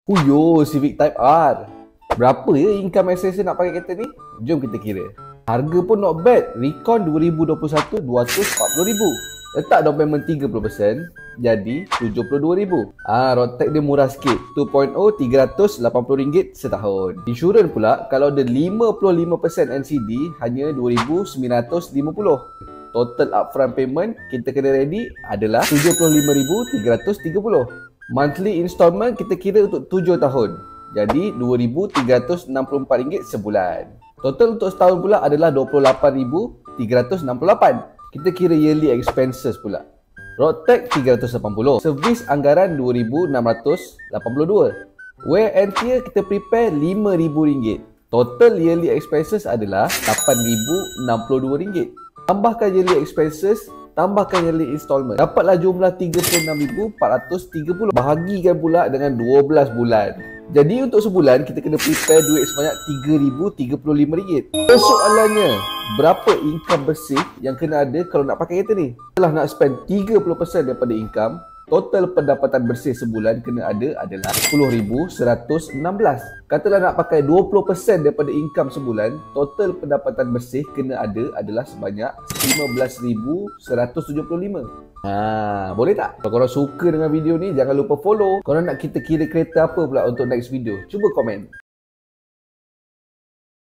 Huyo, Civic Type R. Berapa ya income assessor nak pakai kereta ni? Jom kita kira. Harga pun not bad. Recon 2021 240,000. Letak down payment 30%, jadi 72,000. Road tax dia murah sikit. 2.0 RM380 setahun. Insurans pula kalau ada 55% NCD hanya 2,950. Total upfront payment kita kena ready adalah 75,330. Monthly installment kita kira untuk 7 tahun. Jadi RM2,364 sebulan. Total untuk setahun pula adalah 28,368. Kita kira yearly expenses pula. Road tax 380. Servis anggaran 2,682. Wear and tear kita prepare RM5,000. Total yearly expenses adalah RM8,062. Tambahkan yearly expenses, tambahkan yearly installment. Dapatlah jumlah RM36,430. Bahagikan pula dengan 12 bulan. Jadi untuk sebulan kita kena prepare duit sebanyak RM3,035. Persoalannya, berapa income bersih yang kena ada kalau nak pakai kereta ni? Setelah nak spend 30% daripada income, total pendapatan bersih sebulan kena ada adalah RM10,116. Katalah nak pakai 20% daripada income sebulan, total pendapatan bersih kena ada adalah sebanyak RM15,175. Boleh tak? Kalau korang suka dengan video ni, jangan lupa follow. Korang nak kita kira kereta apa pula untuk next video? Cuba komen.